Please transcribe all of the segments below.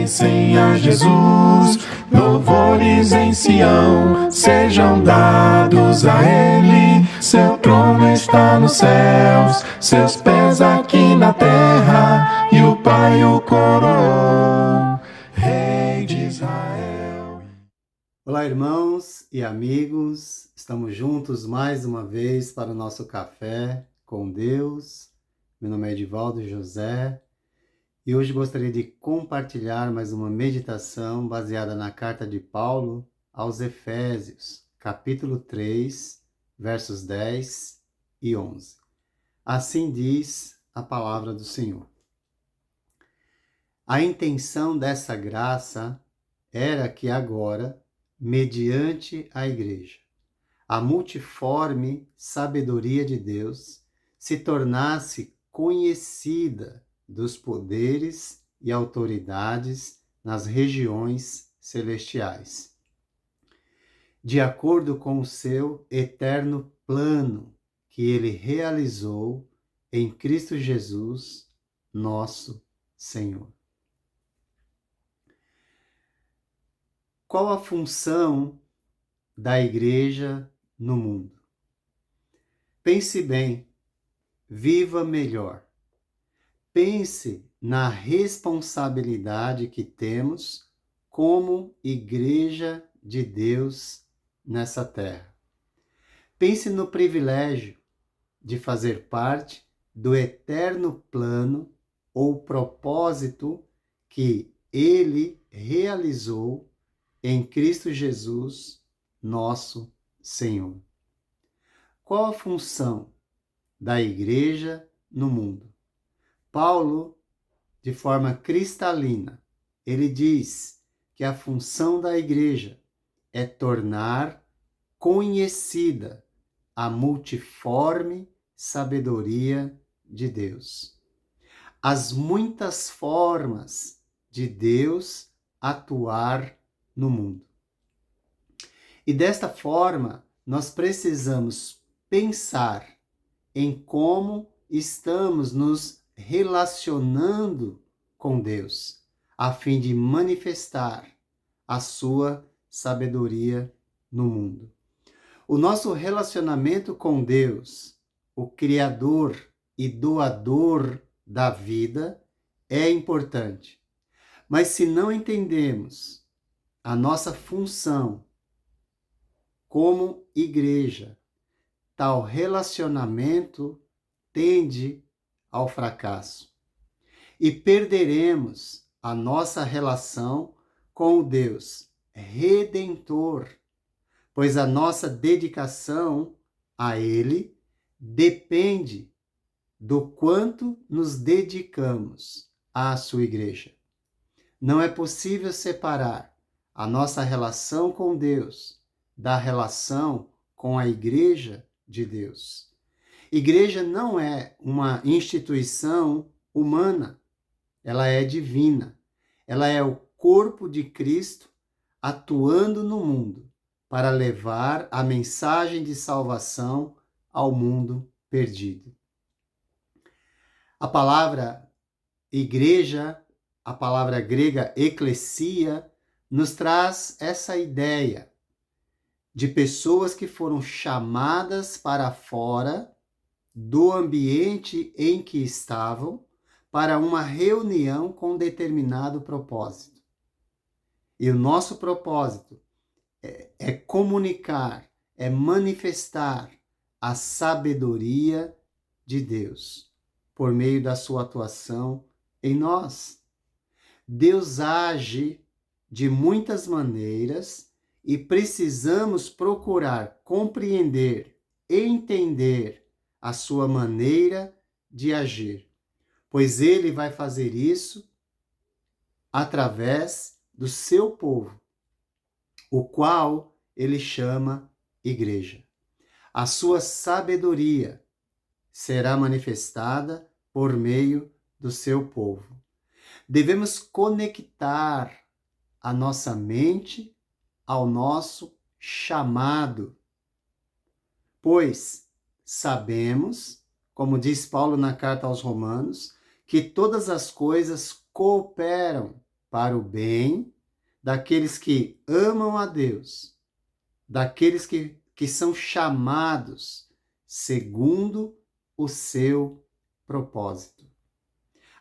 pertencem a Jesus. Louvores em Sião sejam dados a Ele. Seu trono está nos céus, seus pés aqui na terra, e o Pai o coroou, Rei de Israel. Olá, irmãos e amigos, estamos juntos mais uma vez para o nosso café com Deus. Meu nome é Edivaldo José e hoje gostaria de compartilhar mais uma meditação baseada na carta de Paulo aos Efésios, capítulo 3, versos 10 e 11. Assim diz a palavra do Senhor. A intenção dessa graça era que agora, mediante a Igreja, a multiforme sabedoria de Deus se tornasse conhecida dos poderes e autoridades nas regiões celestiais, de acordo com o seu eterno plano que ele realizou em Cristo Jesus, nosso Senhor. Qual a função da Igreja no mundo? Pense bem, viva melhor. Pense na responsabilidade que temos como Igreja de Deus nessa terra. Pense no privilégio de fazer parte do eterno plano ou propósito que Ele realizou em Cristo Jesus, nosso Senhor. Qual a função da Igreja no mundo? Paulo, de forma cristalina, ele diz que a função da Igreja é tornar conhecida a multiforme sabedoria de Deus. As muitas formas de Deus atuar no mundo. E desta forma, nós precisamos pensar em como estamos nos relacionando com Deus, a fim de manifestar a sua sabedoria no mundo. O nosso relacionamento com Deus, o Criador e doador da vida, é importante. Mas se não entendemos a nossa função como igreja, tal relacionamento tende ao fracasso e perderemos a nossa relação com o Deus Redentor, pois a nossa dedicação a Ele depende do quanto nos dedicamos à sua igreja. Não é possível separar a nossa relação com Deus da relação com a igreja de Deus. Igreja não é uma instituição humana, ela é divina. Ela é o corpo de Cristo atuando no mundo para levar a mensagem de salvação ao mundo perdido. A palavra igreja, a palavra grega eklesia, nos traz essa ideia de pessoas que foram chamadas para fora do ambiente em que estavam para uma reunião com determinado propósito. E o nosso propósito é comunicar, é manifestar a sabedoria de Deus por meio da sua atuação em nós. Deus age de muitas maneiras e precisamos procurar compreender, entender a sua maneira de agir, pois ele vai fazer isso através do seu povo, o qual ele chama igreja. A sua sabedoria será manifestada por meio do seu povo. Devemos conectar a nossa mente ao nosso chamado, pois sabemos, como diz Paulo na carta aos Romanos, que todas as coisas cooperam para o bem daqueles que amam a Deus, daqueles que são chamados segundo o seu propósito.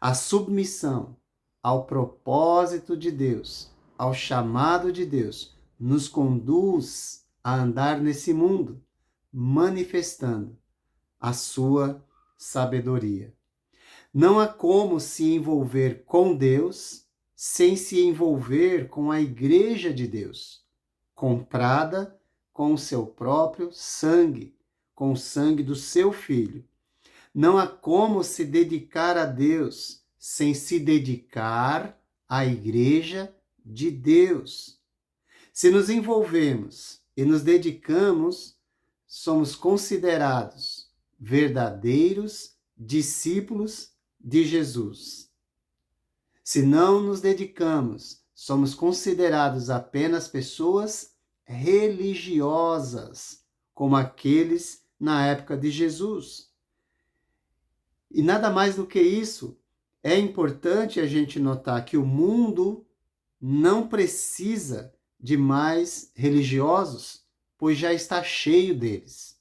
A submissão ao propósito de Deus, ao chamado de Deus, nos conduz a andar nesse mundo, manifestando a sua sabedoria. Não há como se envolver com Deus sem se envolver com a Igreja de Deus, comprada com o seu próprio sangue, com o sangue do seu Filho. Não há como se dedicar a Deus sem se dedicar à Igreja de Deus. Se nos envolvemos e nos dedicamos, somos considerados verdadeiros discípulos de Jesus. Se não nos dedicamos, somos considerados apenas pessoas religiosas, como aqueles na época de Jesus. E nada mais do que isso, é importante a gente notar que o mundo não precisa de mais religiosos, pois já está cheio deles.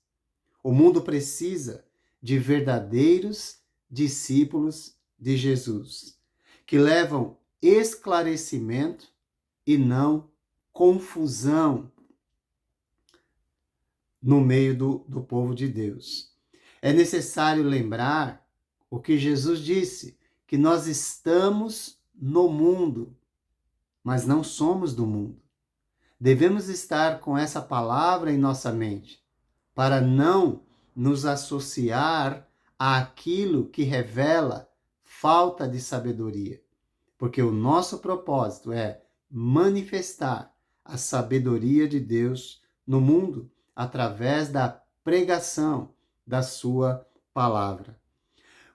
O mundo precisa de verdadeiros discípulos de Jesus, que levam esclarecimento e não confusão no meio do povo de Deus. É necessário lembrar o que Jesus disse, que nós estamos no mundo, mas não somos do mundo. Devemos estar com essa palavra em nossa mente, para não nos associar àquilo que revela falta de sabedoria, porque o nosso propósito é manifestar a sabedoria de Deus no mundo através da pregação da sua palavra.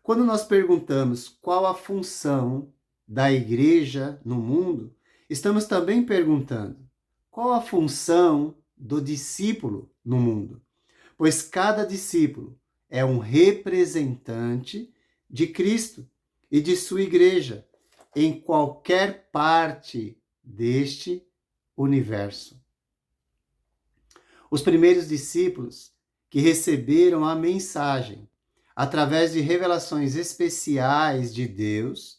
Quando nós perguntamos qual a função da igreja no mundo, estamos também perguntando qual a função do discípulo no mundo, pois cada discípulo é um representante de Cristo e de sua igreja em qualquer parte deste universo. Os primeiros discípulos que receberam a mensagem através de revelações especiais de Deus,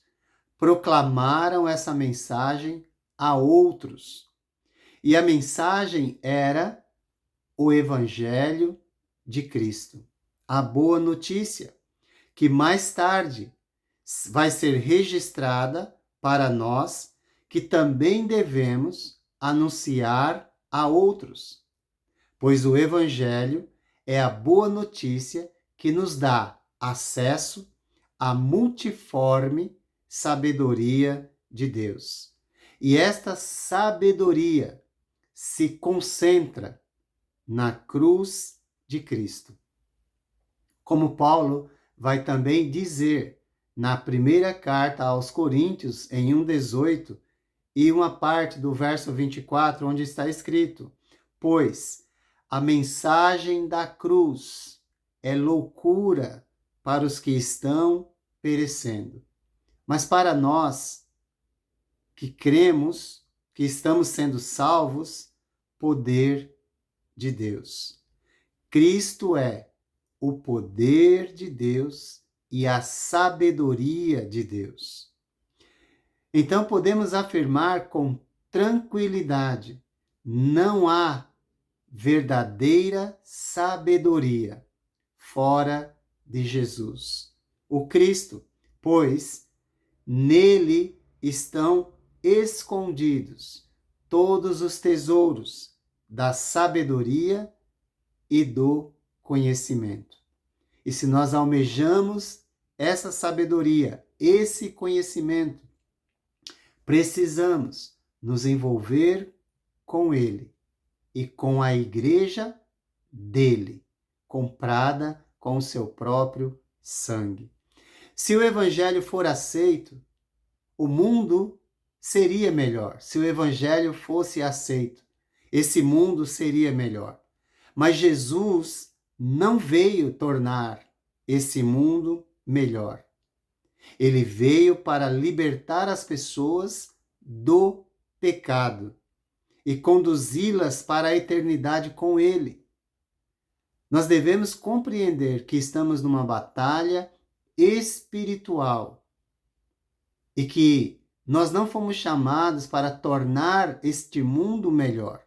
proclamaram essa mensagem a outros. E a mensagem era o Evangelho de Cristo, a boa notícia, que mais tarde vai ser registrada para nós, que também devemos anunciar a outros, pois o Evangelho é a boa notícia que nos dá acesso à multiforme sabedoria de Deus. E esta sabedoria se concentra na cruz de Cristo. Como Paulo vai também dizer na primeira carta aos Coríntios, em 1,18, e uma parte do verso 24, onde está escrito: pois a mensagem da cruz é loucura para os que estão perecendo. Mas para nós que cremos, que estamos sendo salvos, poder de Deus. Cristo é o poder de Deus e a sabedoria de Deus. Então podemos afirmar com tranquilidade: não há verdadeira sabedoria fora de Jesus, o Cristo, pois nele estão escondidos todos os tesouros da sabedoria e do conhecimento. E se nós almejamos essa sabedoria, esse conhecimento, precisamos nos envolver com ele e com a igreja dele, comprada com o seu próprio sangue. Se o evangelho for aceito, o mundo seria melhor. Se o evangelho fosse aceito, esse mundo seria melhor. Mas Jesus não veio tornar esse mundo melhor. Ele veio para libertar as pessoas do pecado e conduzi-las para a eternidade com Ele. Nós devemos compreender que estamos numa batalha espiritual e que nós não fomos chamados para tornar este mundo melhor,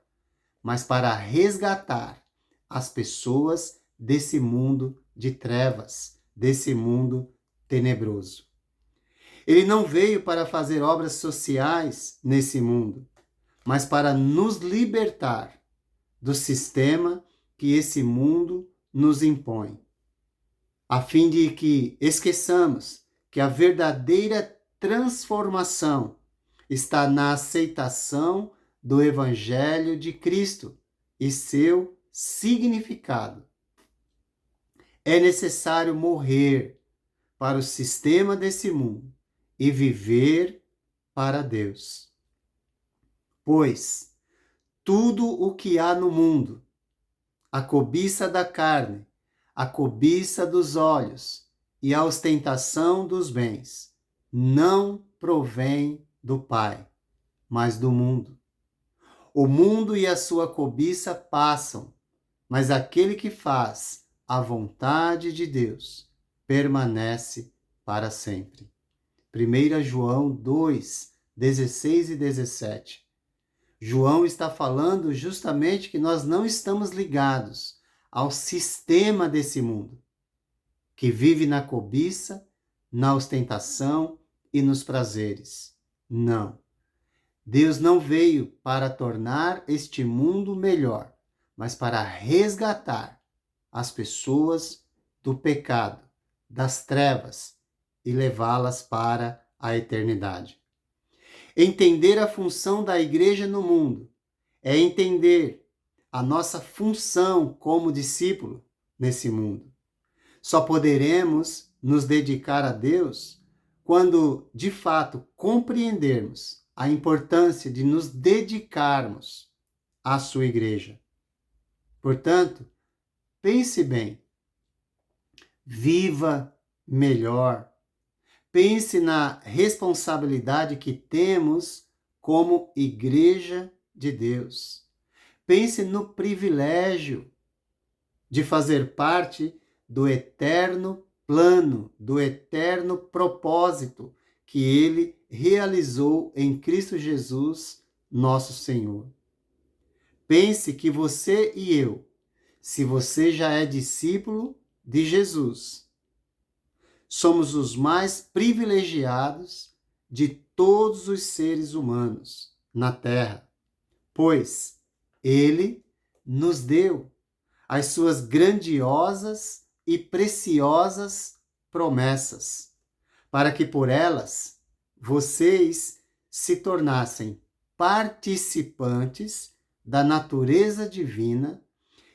mas para resgatar as pessoas desse mundo de trevas, desse mundo tenebroso. Ele não veio para fazer obras sociais nesse mundo, mas para nos libertar do sistema que esse mundo nos impõe, a fim de que esqueçamos que a verdadeira transformação está na aceitação do Evangelho de Cristo e seu significado. É necessário morrer para o sistema desse mundo e viver para Deus. Pois tudo o que há no mundo, a cobiça da carne, a cobiça dos olhos e a ostentação dos bens, não provém do Pai, mas do mundo. O mundo e a sua cobiça passam, mas aquele que faz a vontade de Deus permanece para sempre. 1 João 2, 16 e 17. João está falando justamente que nós não estamos ligados ao sistema desse mundo, que vive na cobiça, na ostentação e nos prazeres. Não. Deus não veio para tornar este mundo melhor, mas para resgatar as pessoas do pecado, das trevas e levá-las para a eternidade. Entender a função da igreja no mundo é entender a nossa função como discípulo nesse mundo. Só poderemos nos dedicar a Deus quando, de fato, compreendermos a importância de nos dedicarmos à sua igreja. Portanto, pense bem, viva melhor. Pense na responsabilidade que temos como igreja de Deus. Pense no privilégio de fazer parte do eterno plano, do eterno propósito que Ele realizou em Cristo Jesus, nosso Senhor. Pense que você e eu, se você já é discípulo de Jesus, somos os mais privilegiados de todos os seres humanos na Terra, pois Ele nos deu as suas grandiosas e preciosas promessas, para que por elas vocês se tornassem participantes da natureza divina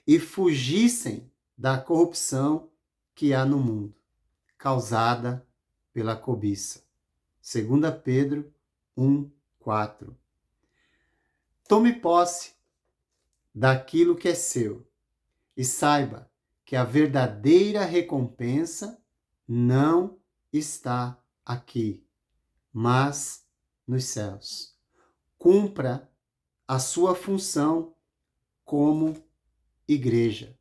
e fugissem da corrupção que há no mundo, causada pela cobiça. 2 Pedro 1:4. Tome posse daquilo que é seu e saiba que a verdadeira recompensa não está aqui, mas nos céus. Cumpra a sua função como igreja.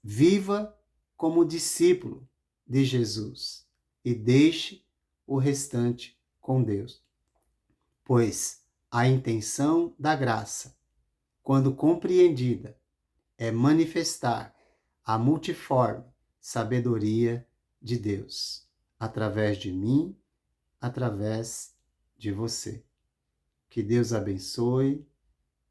Viva como discípulo de Jesus e deixe o restante com Deus. Pois a intenção da graça, quando compreendida, é manifestar a multiforme sabedoria de Deus, através de mim, através de você. Que Deus abençoe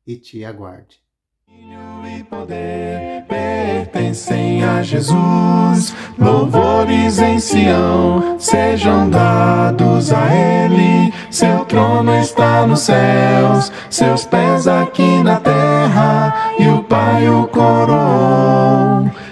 e te aguarde. E poder pertencem a Jesus, louvores em Sião sejam dados a Ele. Seu trono está nos céus, seus pés aqui na terra, e o Pai o coroou.